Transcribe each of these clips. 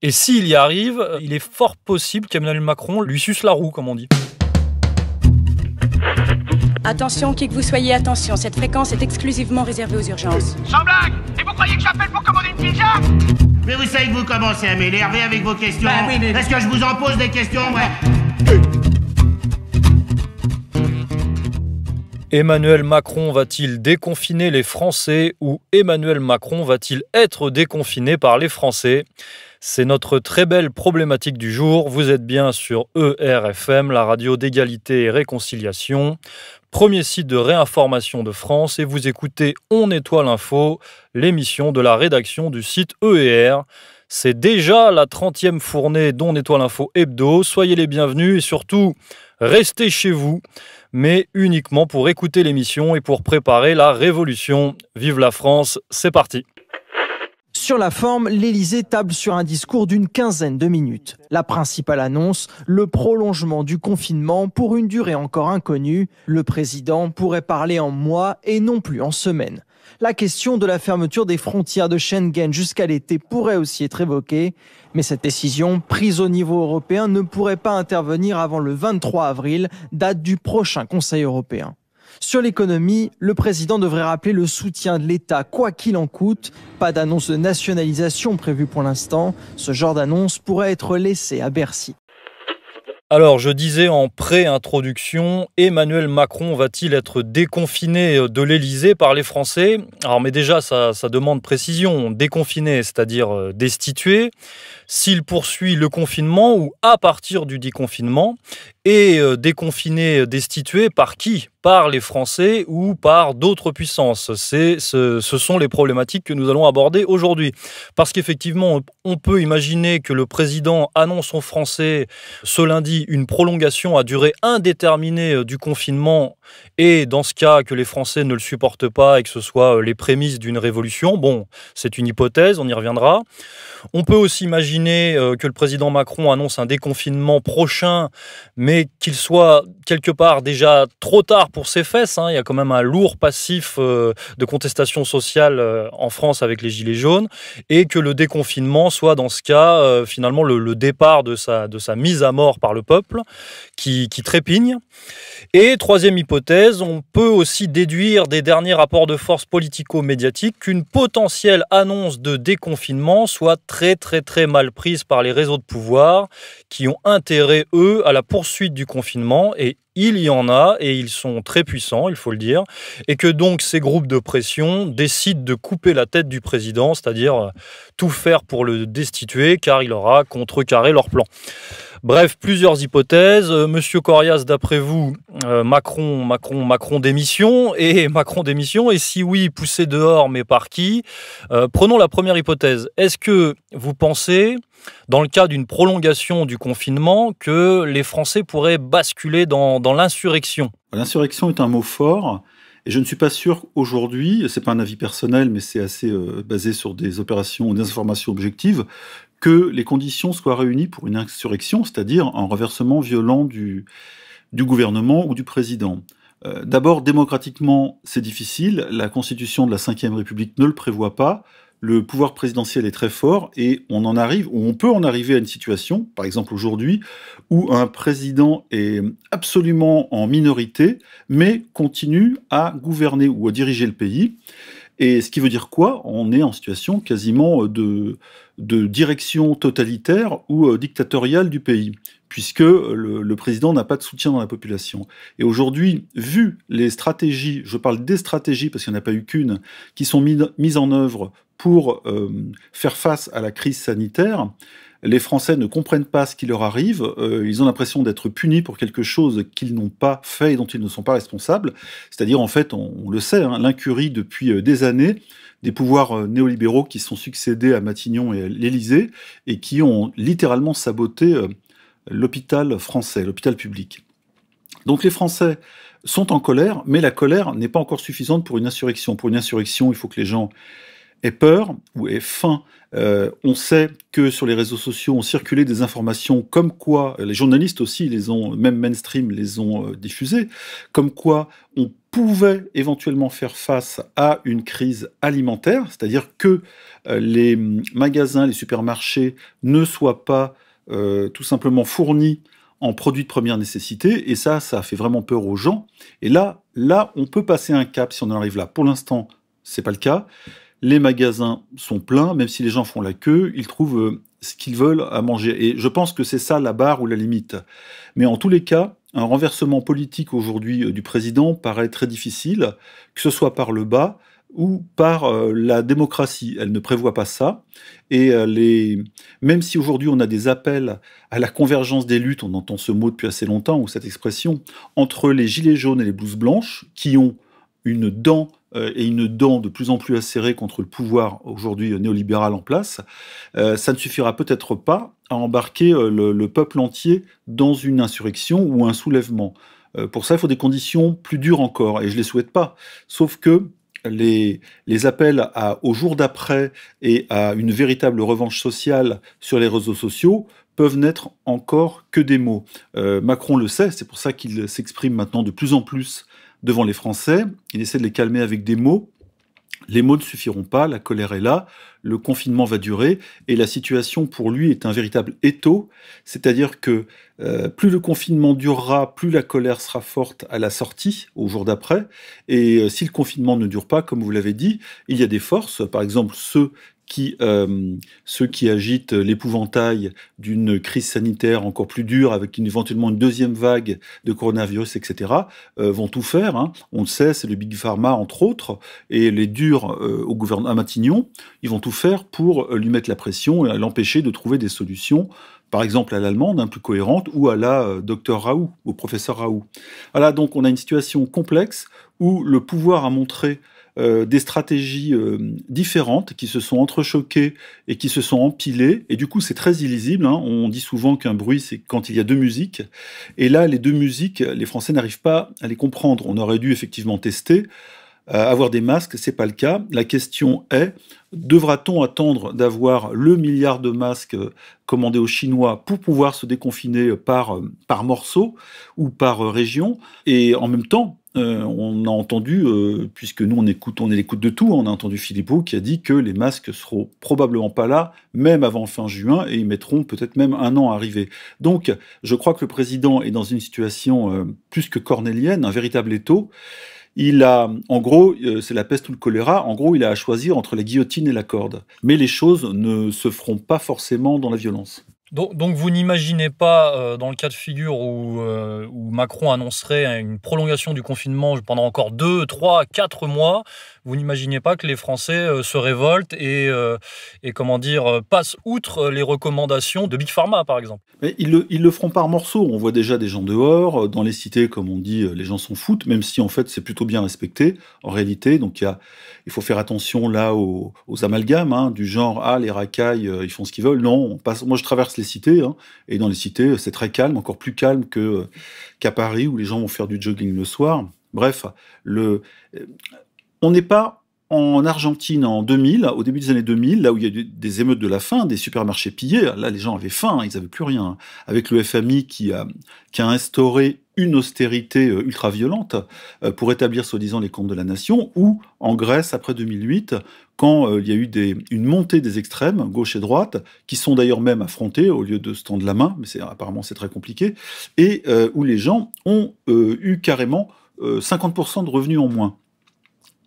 Et s'il y arrive, il est fort possible qu'Emmanuel Macron lui suce la roue, comme on dit. Attention, qui que vous soyez, attention, cette fréquence est exclusivement réservée aux urgences. Sans blague! Et vous croyez que j'appelle pour commander une pizza? Mais vous savez que vous commencez à m'énerver avec vos questions. Bah, oui, mais... Est-ce que je vous en pose des questions, ouais? Emmanuel Macron va-t-il déconfiner les Français ou Emmanuel Macron va-t-il être déconfiné par les Français? C'est notre très belle problématique du jour. Vous êtes bien sur ERFM, la radio d'égalité et réconciliation, premier site de réinformation de France, et vous écoutez On Nettoie l'info, l'émission de la rédaction du site EER. C'est déjà la 30e fournée d'On Nettoie l'info hebdo. Soyez les bienvenus et surtout, restez chez vous, mais uniquement pour écouter l'émission et pour préparer la révolution. Vive la France, c'est parti! Sur la forme, l'Élysée table sur un discours d'une quinzaine de minutes. La principale annonce, le prolongement du confinement pour une durée encore inconnue. Le président pourrait parler en mois et non plus en semaines. La question de la fermeture des frontières de Schengen jusqu'à l'été pourrait aussi être évoquée. Mais cette décision, prise au niveau européen, ne pourrait pas intervenir avant le 23 avril, date du prochain Conseil européen. Sur l'économie, le président devrait rappeler le soutien de l'État, quoi qu'il en coûte. Pas d'annonce de nationalisation prévue pour l'instant. Ce genre d'annonce pourrait être laissé à Bercy. Alors, je disais en pré-introduction, Emmanuel Macron va-t-il être déconfiné de l'Élysée par les Français? Alors, mais déjà, ça demande précision. Déconfiné, c'est-à-dire destitué. S'il poursuit le confinement ou à partir du déconfinement, et déconfiné, destitué par qui? Par les Français ou par d'autres puissances? Ce sont les problématiques que nous allons aborder aujourd'hui. Parce qu'effectivement, on peut imaginer que le président annonce aux Français ce lundi une prolongation à durée indéterminée du confinement, et dans ce cas que les Français ne le supportent pas et que ce soit les prémices d'une révolution. Bon, c'est une hypothèse, on y reviendra. On peut aussi imaginer que le président Macron annonce un déconfinement prochain, mais qu'il soit quelque part déjà trop tard pour ses fesses. Il y a quand même un lourd passif de contestation sociale en France avec les Gilets jaunes, et que le déconfinement soit dans ce cas finalement le départ de sa mise à mort par le peuple qui trépigne. Et troisième hypothèse, on peut aussi déduire des derniers rapports de force politico-médiatiques qu'une potentielle annonce de déconfinement soit très très très mal prise par les réseaux de pouvoir qui ont intérêt, eux, à la poursuite du confinement, et il y en a, et ils sont très puissants, il faut le dire, et que donc ces groupes de pression décident de couper la tête du président, c'est-à-dire tout faire pour le destituer, car il aura contrecarré leur plan. Bref, plusieurs hypothèses. Monsieur Corias, d'après vous, Macron démission, et si oui, poussé dehors, mais par qui? Prenons la première hypothèse. Est-ce que vous pensez, dans le cas d'une prolongation du confinement, que les Français pourraient basculer dans l'insurrection? L'insurrection est un mot fort, et je ne suis pas sûr aujourd'hui, c'est pas un avis personnel, mais c'est assez basé sur des opérations, des informations objectives, que les conditions soient réunies pour une insurrection, c'est-à-dire un renversement violent du gouvernement ou du président. D'abord, démocratiquement, c'est difficile. La Constitution de la Ve République ne le prévoit pas. Le pouvoir présidentiel est très fort et on peut en arriver à une situation, par exemple aujourd'hui, où un président est absolument en minorité, mais continue à gouverner ou à diriger le pays. Et ce qui veut dire quoi? On est en situation quasiment de direction totalitaire ou dictatoriale du pays, puisque le président n'a pas de soutien dans la population. Et aujourd'hui, vu les stratégies, je parle des stratégies parce qu'il n'y en a pas eu qu'une, qui sont mises en œuvre pour faire face à la crise sanitaire, les Français ne comprennent pas ce qui leur arrive, ils ont l'impression d'être punis pour quelque chose qu'ils n'ont pas fait et dont ils ne sont pas responsables. C'est-à-dire, en fait, on le sait, l'incurie depuis des années des pouvoirs néolibéraux qui sont succédés à Matignon et à l'Élysée et qui ont littéralement saboté l'hôpital français, l'hôpital public. Donc les Français sont en colère, mais la colère n'est pas encore suffisante pour une insurrection. Pour une insurrection, il faut que les gens ait peur ou ait faim. On sait que sur les réseaux sociaux ont circulé des informations comme quoi, les journalistes aussi, les ont, même mainstream, les ont diffusées, comme quoi on pouvait éventuellement faire face à une crise alimentaire, c'est-à-dire que les magasins, les supermarchés ne soient pas tout simplement fournis en produits de première nécessité, et ça a fait vraiment peur aux gens. Et là, on peut passer un cap si on en arrive là. Pour l'instant, c'est pas le cas. Les magasins sont pleins, même si les gens font la queue, ils trouvent ce qu'ils veulent à manger. Et je pense que c'est ça la barre ou la limite. Mais en tous les cas, un renversement politique aujourd'hui du président paraît très difficile, que ce soit par le bas ou par la démocratie. Elle ne prévoit pas ça. Et même si aujourd'hui on a des appels à la convergence des luttes, on entend ce mot depuis assez longtemps, ou cette expression, entre les gilets jaunes et les blouses blanches, qui ont une dent de plus en plus acérée contre le pouvoir aujourd'hui néolibéral en place, ça ne suffira peut-être pas à embarquer le peuple entier dans une insurrection ou un soulèvement. Pour ça, il faut des conditions plus dures encore, et je ne les souhaite pas. Sauf que les appels au jour d'après et à une véritable revanche sociale sur les réseaux sociaux peuvent n'être encore que des mots. Macron le sait, c'est pour ça qu'il s'exprime maintenant de plus en plus devant les Français. Il essaie de les calmer avec des mots. Les mots ne suffiront pas, la colère est là, le confinement va durer, et la situation pour lui est un véritable étau, c'est-à-dire que plus le confinement durera, plus la colère sera forte à la sortie, au jour d'après, et si le confinement ne dure pas, comme vous l'avez dit, il y a des forces, par exemple ceux qui agitent l'épouvantail d'une crise sanitaire encore plus dure, avec éventuellement une deuxième vague de coronavirus, etc., vont tout faire. Hein. On le sait, c'est le Big Pharma, entre autres, et les durs au gouvernement à Matignon, ils vont tout faire pour lui mettre la pression et l'empêcher de trouver des solutions, par exemple à l'allemande, plus cohérente, ou à la docteur Raoult, au professeur Raoult. Voilà, donc on a une situation complexe où le pouvoir a montré des stratégies différentes qui se sont entrechoquées et qui se sont empilées. Et du coup, c'est très illisible. Hein. On dit souvent qu'un bruit, c'est quand il y a deux musiques. Et là, les deux musiques, les Français n'arrivent pas à les comprendre. On aurait dû effectivement tester. Avoir des masques, c'est pas le cas. La question est, devra-t-on attendre d'avoir le milliard de masques commandés aux Chinois pour pouvoir se déconfiner par morceaux ou par région? Et en même temps, on a entendu, puisque nous on est l'écoute de tout, on a entendu Philippot qui a dit que les masques seront probablement pas là, même avant fin juin, et ils mettront peut-être même un an à arriver. Donc, je crois que le président est dans une situation plus que cornélienne, un véritable étau. Il a, en gros, c'est la peste ou le choléra, en gros, il a à choisir entre la guillotine et la corde. Mais les choses ne se feront pas forcément dans la violence. Donc vous n'imaginez pas, dans le cas de figure où Macron annoncerait une prolongation du confinement pendant encore 2, 3, 4 mois, vous n'imaginez pas que les Français se révoltent et comment dire, passent outre les recommandations de Big Pharma, par exemple? Mais ils le feront par morceaux. On voit déjà des gens dehors, dans les cités, comme on dit, les gens s'en foutent, même si en fait c'est plutôt bien respecté, en réalité. Donc il faut faire attention là aux amalgames, hein, du genre, les racailles, ils font ce qu'ils veulent. Non, moi je traverse les cités, hein, et dans les cités, c'est très calme, encore plus calme qu'à Paris, où les gens vont faire du jogging le soir. Bref, on n'est pas en Argentine en 2000, au début des années 2000, là où il y a eu des émeutes de la faim, des supermarchés pillés. Là, les gens avaient faim, ils n'avaient plus rien. Avec le FMI qui a instauré une austérité ultra-violente pour établir soi-disant les comptes de la nation, ou en Grèce après 2008, quand il y a eu une montée des extrêmes, gauche et droite, qui sont d'ailleurs même affrontés au lieu de se tendre la main, mais apparemment c'est très compliqué, et où les gens ont eu carrément 50% de revenus en moins.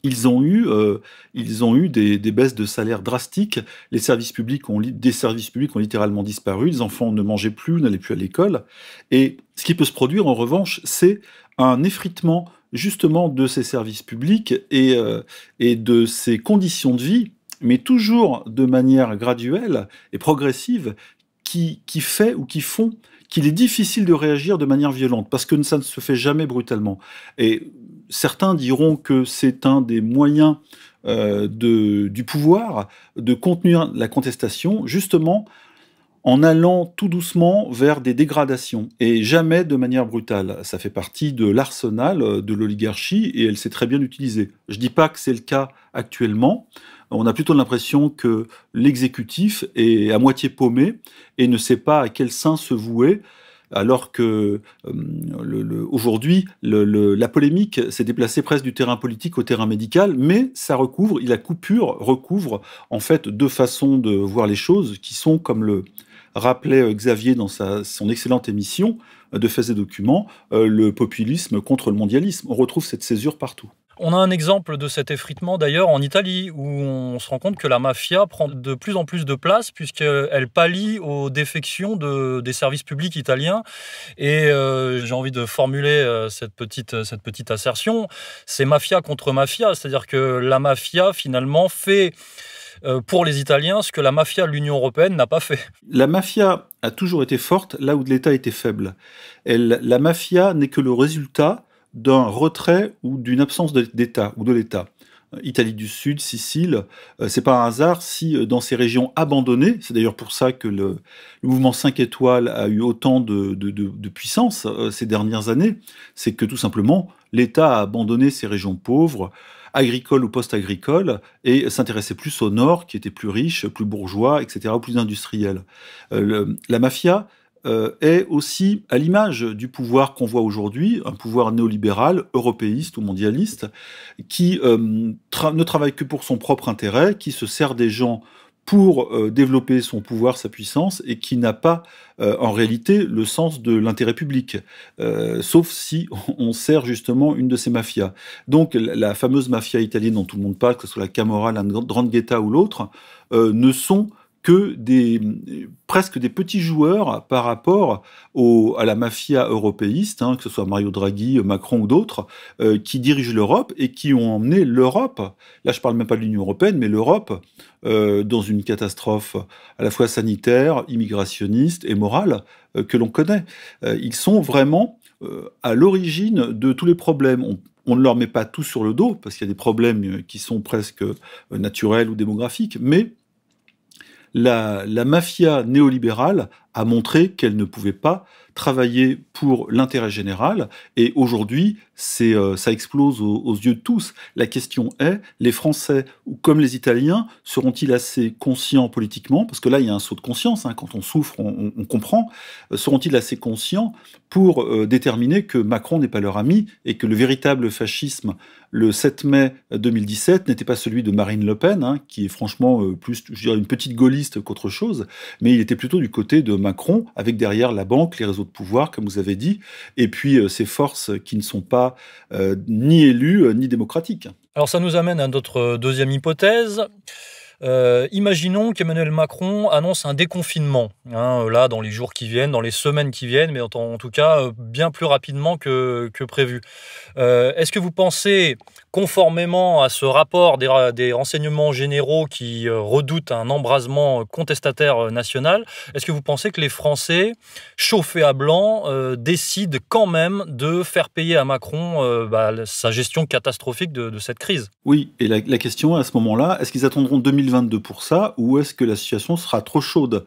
Ils ont eu des baisses de salaire drastiques. Des services publics ont littéralement disparu. Les enfants ne mangeaient plus, n'allaient plus à l'école. Et ce qui peut se produire, en revanche, c'est un effritement justement de ces services publics et de ces conditions de vie, mais toujours de manière graduelle et progressive, qui fait ou qui font qu'il est difficile de réagir de manière violente, parce que ça ne se fait jamais brutalement. Et certains diront que c'est un des moyens du pouvoir de contenir la contestation, justement en allant tout doucement vers des dégradations, et jamais de manière brutale. Ça fait partie de l'arsenal de l'oligarchie, et elle sait très bien l'utiliser. Je ne dis pas que c'est le cas actuellement. On a plutôt l'impression que l'exécutif est à moitié paumé et ne sait pas à quel sein se vouer, alors que aujourd'hui, la polémique s'est déplacée presque du terrain politique au terrain médical, mais la coupure recouvre en fait deux façons de voir les choses qui sont, comme le rappelait Xavier dans son excellente émission de Faits et Documents, le populisme contre le mondialisme. On retrouve cette césure partout. On a un exemple de cet effritement d'ailleurs en Italie, où on se rend compte que la mafia prend de plus en plus de place puisqu'elle pallie aux défections des services publics italiens. Et j'ai envie de formuler cette petite assertion, c'est mafia contre mafia, c'est-à-dire que la mafia finalement fait pour les Italiens ce que la mafia de l'Union européenne n'a pas fait. La mafia a toujours été forte là où l'État était faible. La mafia n'est que le résultat d'un retrait ou d'une absence d'État ou de l'État. Italie du Sud, Sicile, c'est pas un hasard si dans ces régions abandonnées, c'est d'ailleurs pour ça que le mouvement 5 étoiles a eu autant de puissance ces dernières années, c'est que tout simplement l'État a abandonné ces régions pauvres, agricoles ou post-agricoles, et s'intéressait plus au nord, qui était plus riche, plus bourgeois, etc., plus industriel. La mafia est aussi à l'image du pouvoir qu'on voit aujourd'hui, un pouvoir néolibéral, européiste ou mondialiste, qui ne travaille que pour son propre intérêt, qui se sert des gens pour développer son pouvoir, sa puissance, et qui n'a pas en réalité le sens de l'intérêt public, sauf si on sert justement une de ces mafias. Donc la fameuse mafia italienne dont tout le monde parle, que ce soit la Camorra, la 'Ndrangheta ou l'autre, ne sont que presque des petits joueurs par rapport à la mafia européiste, que ce soit Mario Draghi, Macron ou d'autres, qui dirigent l'Europe et qui ont emmené l'Europe, là je parle même pas de l'Union européenne, mais l'Europe, dans une catastrophe à la fois sanitaire, immigrationniste et morale que l'on connaît. Ils sont vraiment à l'origine de tous les problèmes. On ne leur met pas tout sur le dos, parce qu'il y a des problèmes qui sont presque naturels ou démographiques, mais la mafia néolibérale a montré qu'elle ne pouvait pas travailler pour l'intérêt général, et aujourd'hui, ça explose aux yeux de tous. La question est, les Français, comme les Italiens, seront-ils assez conscients politiquement, parce que là, il y a un saut de conscience, quand on souffre, on comprend, seront-ils assez conscients pour déterminer que Macron n'est pas leur ami, et que le véritable fascisme, le 7 mai 2017, n'était pas celui de Marine Le Pen, qui est franchement plus, je dirais, une petite gaulliste qu'autre chose, mais il était plutôt du côté de Macron, avec derrière la banque, les réseaux de pouvoir, comme vous avez dit, et puis ces forces qui ne sont pas ni élues, ni démocratiques. Alors ça nous amène à notre deuxième hypothèse. Imaginons qu'Emmanuel Macron annonce un déconfinement, là, dans les jours qui viennent, dans les semaines qui viennent, mais en tout cas bien plus rapidement que prévu. Est-ce que vous pensez, conformément à ce rapport des renseignements généraux qui redoutent un embrasement contestataire national, est-ce que vous pensez que les Français, chauffés à blanc, décident quand même de faire payer à Macron sa gestion catastrophique de cette crise? Oui, et la question à ce moment-là, est-ce qu'ils attendront 2022 pour ça, ou est-ce que la situation sera trop chaude?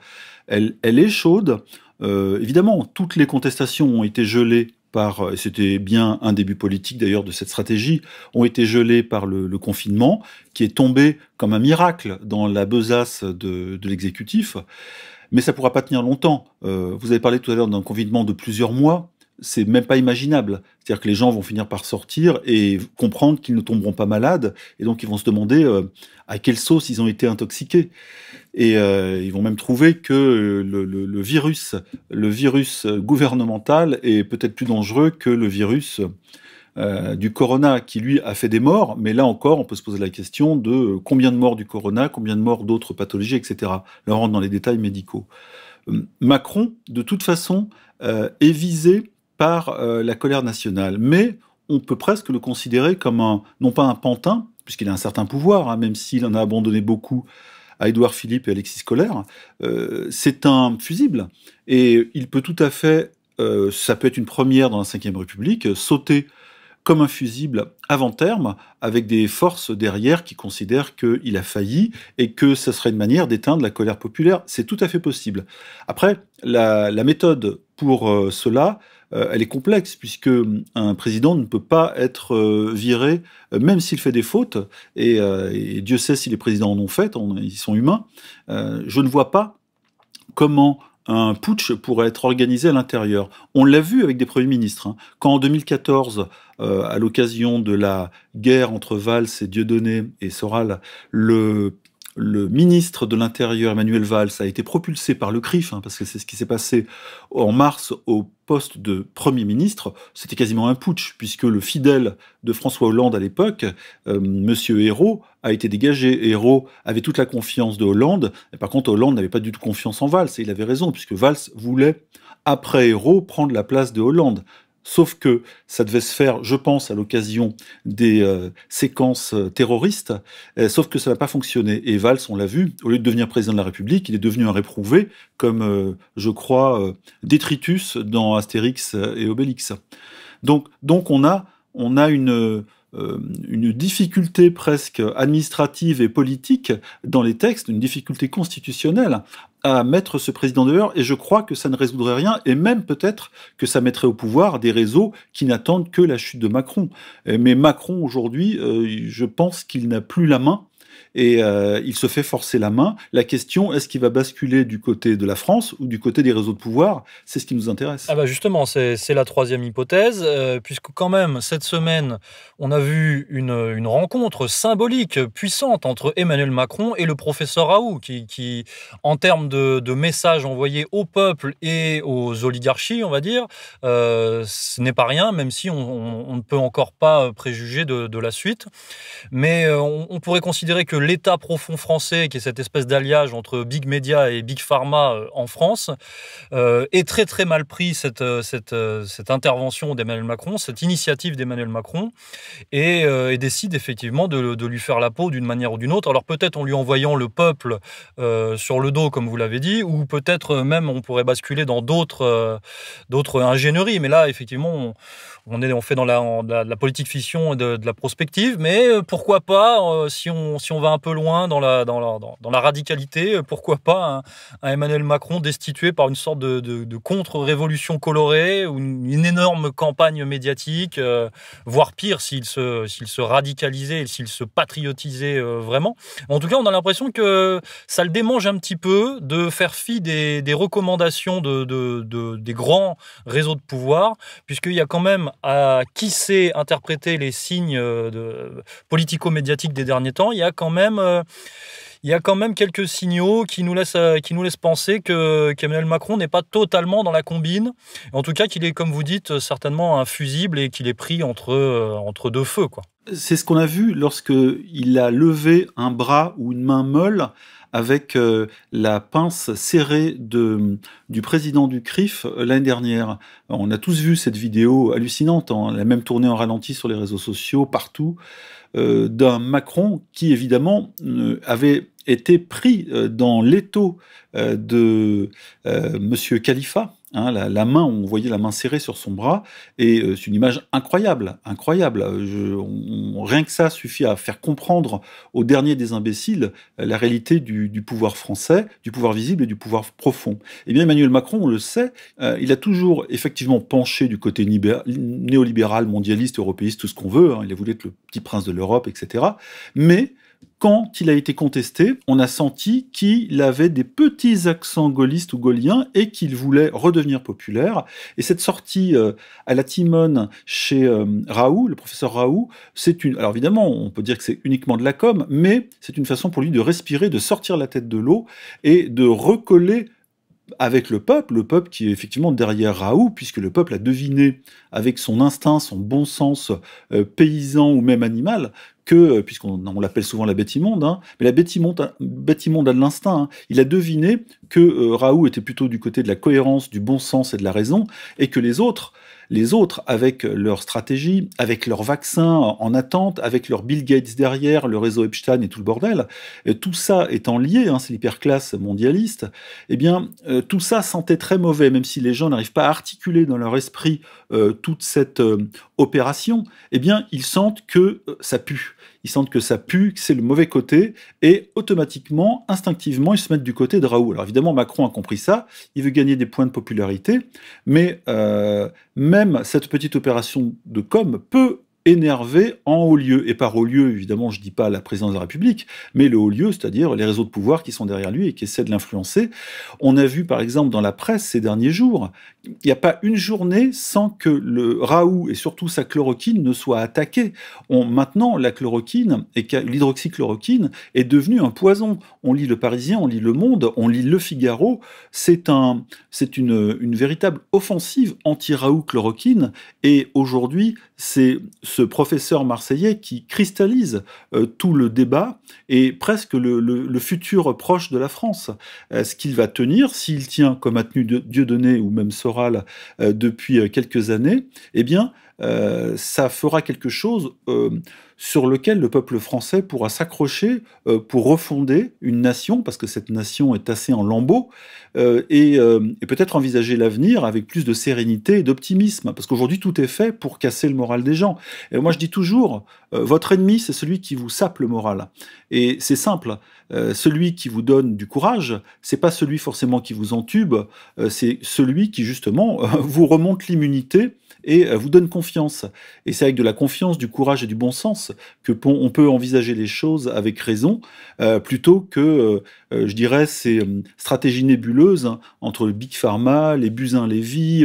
Elle est chaude. Évidemment, toutes les contestations ont été gelées et c'était bien un début politique d'ailleurs de cette stratégie, ont été gelées par le confinement, qui est tombé comme un miracle dans la besace de l'exécutif. Mais ça ne pourra pas tenir longtemps. Vous avez parlé tout à l'heure d'un confinement de plusieurs mois. C'est même pas imaginable. C'est-à-dire que les gens vont finir par sortir et comprendre qu'ils ne tomberont pas malades, et donc ils vont se demander à quelle sauce ils ont été intoxiqués. Et ils vont même trouver que le virus gouvernemental est peut-être plus dangereux que le virus du corona, qui lui a fait des morts, mais là encore, on peut se poser la question de combien de morts du corona, combien de morts d'autres pathologies, etc. Là, on rentre dans les détails médicaux. Macron, de toute façon, est visé par la colère nationale, mais on peut presque le considérer comme non pas un pantin, puisqu'il a un certain pouvoir, même s'il en a abandonné beaucoup à Édouard Philippe et Alexis Kohler, c'est un fusible, et il peut tout à fait, ça peut être une première dans la Ve République, sauter comme un fusible avant terme, avec des forces derrière qui considèrent qu'il a failli et que ce serait une manière d'éteindre la colère populaire. C'est tout à fait possible. Après, la méthode pour cela elle est complexe, puisque un président ne peut pas être viré, même s'il fait des fautes, et Dieu sait si les présidents en ont fait, ils sont humains. Je ne vois pas comment un putsch pourrait être organisé à l'intérieur. On l'a vu avec des premiers ministres. Hein. Quand en 2014, à l'occasion de la guerre entre Valls et Dieudonné et Soral, le ministre de l'Intérieur, Emmanuel Valls, a été propulsé par le CRIF, hein, parce que c'est ce qui s'est passé en mars au poste de Premier ministre. C'était quasiment un putsch, puisque le fidèle de François Hollande à l'époque, Monsieur Ayrault, a été dégagé. Ayrault avait toute la confiance de Hollande, et par contre Hollande n'avait pas du tout confiance en Valls, et il avait raison, puisque Valls voulait, après Ayrault, prendre la place de Hollande. Sauf que ça devait se faire, je pense, à l'occasion des séquences terroristes, sauf que ça n'a pas fonctionné. Et Valls, on l'a vu, au lieu de devenir président de la République, il est devenu un réprouvé, comme, je crois, Détritus dans Astérix et Obélix. Donc on a une difficulté presque administrative et politique dans les textes, une difficulté constitutionnelle à mettre ce président dehors, et je crois que ça ne résoudrait rien, et même peut-être que ça mettrait au pouvoir des réseaux qui n'attendent que la chute de Macron. Mais Macron, aujourd'hui, je pense qu'il n'a plus la main, et il se fait forcer la main. La question, est-ce qu'il va basculer du côté de la France ou du côté des réseaux de pouvoir? C'est ce qui nous intéresse. Ah bah justement, c'est la troisième hypothèse, puisque quand même, cette semaine, on a vu une rencontre symbolique, puissante, entre Emmanuel Macron et le professeur Raoult, qui en termes de messages envoyés au peuple et aux oligarchies, on va dire, ce n'est pas rien, même si on ne peut encore pas préjuger de la suite. Mais on pourrait considérer que l'État profond français, qui est cette espèce d'alliage entre Big Media et Big Pharma en France, est très très mal pris cette intervention d'Emmanuel Macron, cette initiative d'Emmanuel Macron, et décide effectivement de lui faire la peau d'une manière ou d'une autre. Alors peut-être en lui envoyant le peuple sur le dos, comme vous l'avez dit, ou peut-être même on pourrait basculer dans d'autres ingénieries. Mais là, effectivement, on fait dans la politique fiction et de la prospective, mais pourquoi pas, si on va un peu loin dans la radicalité, pourquoi pas un Emmanuel Macron destitué par une sorte de contre-révolution colorée, ou une énorme campagne médiatique, voire pire s'il se radicalisait et s'il se patriotisait vraiment. En tout cas, on a l'impression que ça le démange un petit peu de faire fi des recommandations des grands réseaux de pouvoir, puisqu'il y a quand même, qui sait interpréter les signes politico-médiatiques des derniers temps, il y a quand même quelques signaux qui nous laissent penser qu'Emmanuel Macron n'est pas totalement dans la combine. En tout cas, qu'il est, comme vous dites, certainement un fusible et qu'il est pris entre deux feux, quoi. C'est ce qu'on a vu lorsqu'il a levé un bras ou une main molle avec la pince serrée du président du CRIF l'année dernière. On a tous vu cette vidéo hallucinante, elle a même tourné en ralenti sur les réseaux sociaux, partout, d'un Macron qui, évidemment, avait été pris dans l'étau de Monsieur Khalifa. Hein, la main, on voyait la main serrée sur son bras, et c'est une image incroyable. Rien que ça suffit à faire comprendre au dernier des imbéciles la réalité du pouvoir français, du pouvoir visible et du pouvoir profond. Eh bien, Emmanuel Macron, on le sait, il a toujours effectivement penché du côté néolibéral, mondialiste, européiste, tout ce qu'on veut. Hein, il a voulu être le petit prince de l'Europe, etc. Mais quand il a été contesté, on a senti qu'il avait des petits accents gaullistes ou gaulliens et qu'il voulait redevenir populaire. Et cette sortie à la Timone chez Raoult, le professeur Raoult, alors évidemment, on peut dire que c'est uniquement de la com, mais c'est une façon pour lui de respirer, de sortir la tête de l'eau et de recoller avec le peuple qui est effectivement derrière Raoult, puisque le peuple a deviné avec son instinct, son bon sens paysan ou même animal, puisqu'on l'appelle souvent la bête immonde, hein, mais la bête immonde a de l'instinct. Hein. Il a deviné que Raoult était plutôt du côté de la cohérence, du bon sens et de la raison, et que les autres, avec leur stratégie, avec leurs vaccins en attente, avec leur Bill Gates derrière, le réseau Epstein et tout le bordel, tout ça étant lié, hein, c'est l'hyperclasse mondialiste, eh bien, tout ça sentait très mauvais, même si les gens n'arrivent pas à articuler dans leur esprit toute cette opération, eh bien, ils sentent que ça pue. ils sentent que ça pue, que c'est le mauvais côté, et automatiquement, instinctivement, ils se mettent du côté de Raoult. Alors évidemment, Macron a compris ça, il veut gagner des points de popularité, mais même cette petite opération de com peut énervé en haut lieu. Et par haut lieu, évidemment, je ne dis pas la présidence de la République, mais le haut lieu, c'est-à-dire les réseaux de pouvoir qui sont derrière lui et qui essaient de l'influencer. On a vu, par exemple, dans la presse ces derniers jours, il n'y a pas une journée sans que le Raoult et surtout sa chloroquine ne soient attaqués. Maintenant, la chloroquine et l'hydroxychloroquine est devenue un poison. On lit Le Parisien, on lit Le Monde, on lit Le Figaro. C'est une véritable offensive anti-Raoult chloroquine. Et aujourd'hui, c'est ce professeur marseillais qui cristallise tout le débat et presque le futur proche de la France. Ce qu'il va tenir, s'il tient comme a tenu Dieudonné ou même Soral depuis quelques années, eh bien, ça fera quelque chose sur lequel le peuple français pourra s'accrocher pour refonder une nation, parce que cette nation est assez en lambeaux, et peut-être envisager l'avenir avec plus de sérénité et d'optimisme, parce qu'aujourd'hui tout est fait pour casser le moral des gens. Et moi je dis toujours, votre ennemi c'est celui qui vous sape le moral. Et c'est simple, celui qui vous donne du courage, c'est pas celui forcément qui vous entube, c'est celui qui justement vous remonte l'immunité et vous donne confiance. Et c'est avec de la confiance, du courage et du bon sens que on peut envisager les choses avec raison, plutôt que, je dirais, ces stratégies nébuleuses entre le Big Pharma, les Buzyn-Lévy,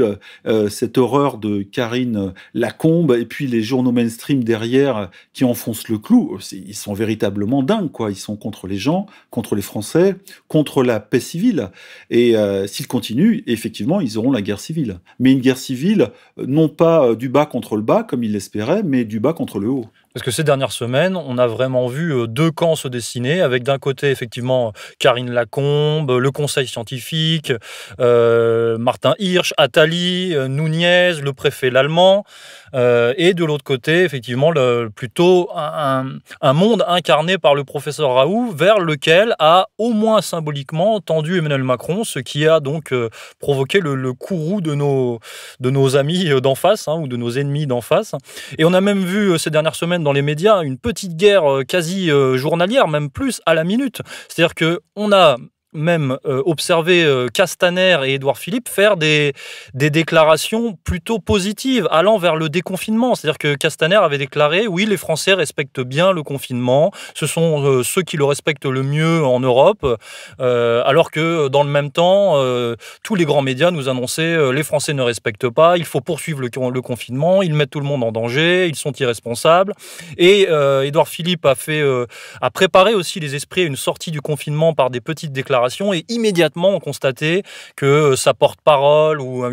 cette horreur de Karine Lacombe, et puis les journaux mainstream derrière qui enfoncent le clou. Ils sont véritablement dingues, quoi. Ils sont contre les gens, contre les Français, contre la paix civile. Et s'ils continuent, effectivement, ils auront la guerre civile. Mais une guerre civile, non pas du bas contre le bas, comme il l'espérait, mais du bas contre le haut. Parce que ces dernières semaines, on a vraiment vu deux camps se dessiner, avec d'un côté, effectivement, Karine Lacombe, le Conseil scientifique, Martin Hirsch, Attali, Nunez, le préfet l'allemand, et de l'autre côté, effectivement, plutôt un monde incarné par le professeur Raoult, vers lequel a, au moins symboliquement, tendu Emmanuel Macron, ce qui a donc provoqué le courroux de nos amis d'en face, ou de nos ennemis d'en face. Et on a même vu ces dernières semaines dans les médias une petite guerre quasi journalière, même plus à la minute. C'est-à-dire qu'on a même observé Castaner et Édouard Philippe faire des déclarations plutôt positives, allant vers le déconfinement. C'est-à-dire que Castaner avait déclaré « Oui, les Français respectent bien le confinement, ce sont ceux qui le respectent le mieux en Europe », alors que dans le même temps, tous les grands médias nous annonçaient « Les Français ne respectent pas, il faut poursuivre le confinement, ils mettent tout le monde en danger, ils sont irresponsables ». Et Édouard Philippe a préparé aussi les esprits à une sortie du confinement par des petites déclarations, et immédiatement on constatait que sa porte-parole ou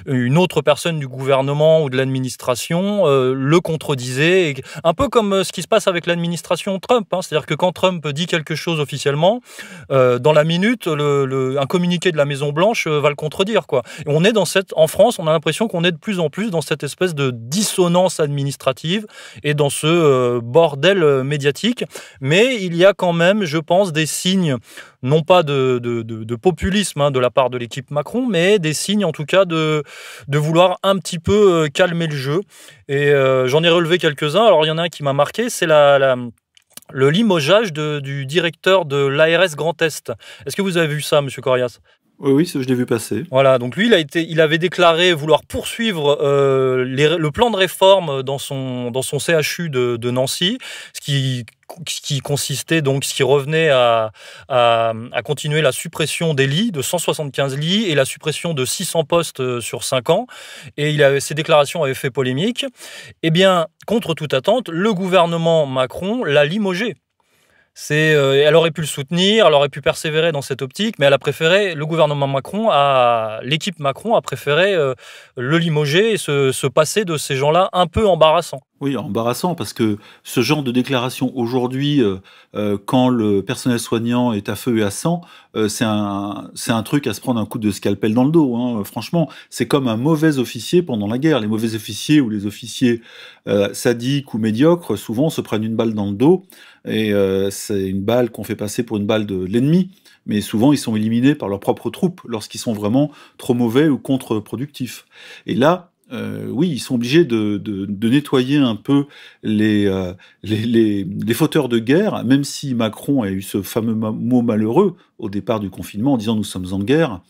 une autre personne du gouvernement ou de l'administration le contredisait, un peu comme ce qui se passe avec l'administration Trump, c'est-à-dire que quand Trump dit quelque chose officiellement, dans la minute, un communiqué de la Maison-Blanche va le contredire, quoi. Et on est en France, on a l'impression qu'on est de plus en plus dans cette espèce de dissonance administrative et dans ce bordel médiatique, mais il y a quand même, je pense, des signes, non pas de populisme de la part de l'équipe Macron, mais des signes en tout cas de vouloir un petit peu calmer le jeu. Et j'en ai relevé quelques-uns. Alors il y en a un qui m'a marqué, c'est le limogeage du directeur de l'ARS Grand Est. Est-ce que vous avez vu ça, monsieur Corias ? Oui, je l'ai vu passer. Voilà, donc lui, il avait déclaré vouloir poursuivre le plan de réforme dans son CHU de Nancy, ce qui consistait donc, ce qui revenait à continuer la suppression des lits, de 175 lits, et la suppression de 600 postes sur 5 ans. Et ces déclarations avaient fait polémique. Eh bien, contre toute attente, le gouvernement Macron l'a limogé. Elle aurait pu le soutenir, elle aurait pu persévérer dans cette optique, mais elle a préféré, le gouvernement Macron, l'équipe Macron a préféré le limoger et se passer de ces gens-là un peu embarrassants. Oui, embarrassant, parce que ce genre de déclaration aujourd'hui, quand le personnel soignant est à feu et à sang, c'est un truc à se prendre un coup de scalpel dans le dos. Franchement, c'est comme un mauvais officier pendant la guerre. Les mauvais officiers ou les officiers sadiques ou médiocres, souvent se prennent une balle dans le dos, et c'est une balle qu'on fait passer pour une balle de l'ennemi. Mais souvent, ils sont éliminés par leurs propres troupes lorsqu'ils sont vraiment trop mauvais ou contre-productifs. Et là, oui, ils sont obligés de nettoyer un peu les fauteurs de guerre, même si Macron a eu ce fameux mot malheureux au départ du confinement en disant « nous sommes en guerre ».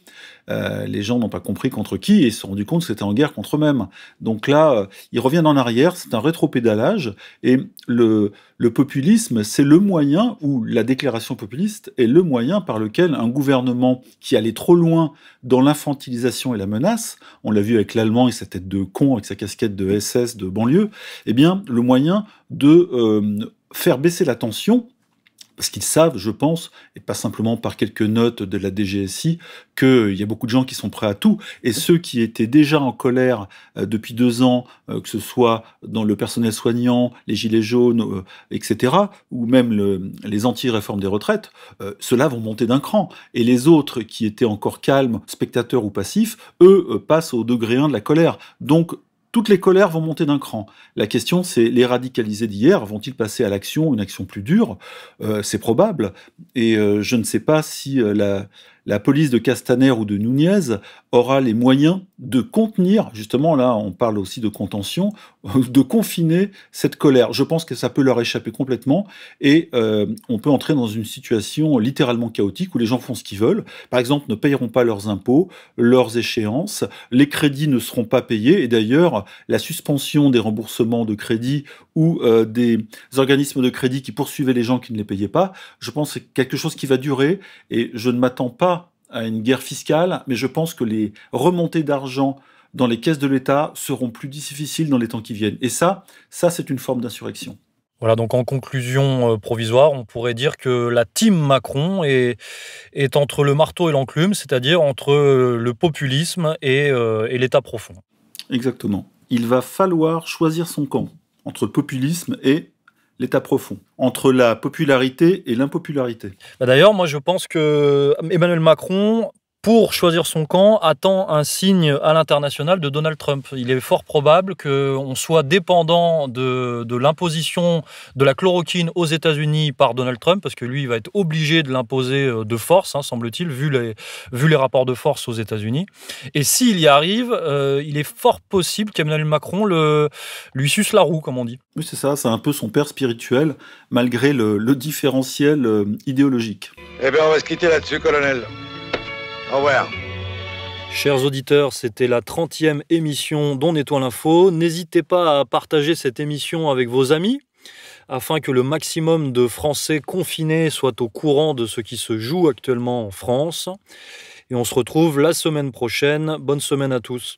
Les gens n'ont pas compris contre qui et se sont rendus compte que c'était en guerre contre eux-mêmes. Donc là, ils reviennent en arrière, c'est un rétropédalage, et le populisme, c'est le moyen, ou la déclaration populiste est le moyen par lequel un gouvernement qui allait trop loin dans l'infantilisation et la menace, on l'a vu avec l'Allemand et sa tête de con, avec sa casquette de SS de banlieue, eh bien, le moyen de faire baisser la tension, parce qu'ils savent, je pense, et pas simplement par quelques notes de la DGSI, qu'il y a beaucoup de gens qui sont prêts à tout. Et ceux qui étaient déjà en colère depuis 2 ans, que ce soit dans le personnel soignant, les gilets jaunes, etc., ou même les anti-réformes des retraites, ceux-là vont monter d'un cran. Et les autres qui étaient encore calmes, spectateurs ou passifs, eux passent au degré 1 de la colère. Donc, toutes les colères vont monter d'un cran. La question, c'est les radicalisés d'hier, vont-ils passer à l'action, une action plus dure? C'est probable. Et je ne sais pas si la police de Castaner ou de Nunez aura les moyens de contenir, justement là on parle aussi de contention, de confiner cette colère. Je pense que ça peut leur échapper complètement et on peut entrer dans une situation littéralement chaotique où les gens font ce qu'ils veulent. Par exemple, ne payeront pas leurs impôts, leurs échéances, les crédits ne seront pas payés et d'ailleurs la suspension des remboursements de crédits ou des organismes de crédit qui poursuivaient les gens qui ne les payaient pas, je pense que c'est quelque chose qui va durer et je ne m'attends pas à une guerre fiscale, mais je pense que les remontées d'argent dans les caisses de l'État seront plus difficiles dans les temps qui viennent. Et ça c'est une forme d'insurrection. Voilà, donc en conclusion provisoire, on pourrait dire que la team Macron est entre le marteau et l'enclume, c'est-à-dire entre le populisme et l'État profond. Exactement. Il va falloir choisir son camp entre le populisme et l'État profond, entre la popularité et l'impopularité. D'ailleurs, moi je pense que Emmanuel Macron, pour choisir son camp, attend un signe à l'international de Donald Trump. Il est fort probable qu'on soit dépendant de l'imposition de la chloroquine aux États-Unis par Donald Trump, parce que lui, il va être obligé de l'imposer de force, semble-t-il, vu les rapports de force aux États-Unis. Et s'il y arrive, il est fort possible qu'Emmanuel Macron lui suce la roue, comme on dit. Oui, c'est ça, c'est un peu son père spirituel, malgré le différentiel idéologique. Eh bien, on va se quitter là-dessus, colonel. Au revoir. Chers auditeurs, c'était la 30e émission d'On Nettoie l'info. N'hésitez pas à partager cette émission avec vos amis afin que le maximum de Français confinés soient au courant de ce qui se joue actuellement en France. Et on se retrouve la semaine prochaine. Bonne semaine à tous.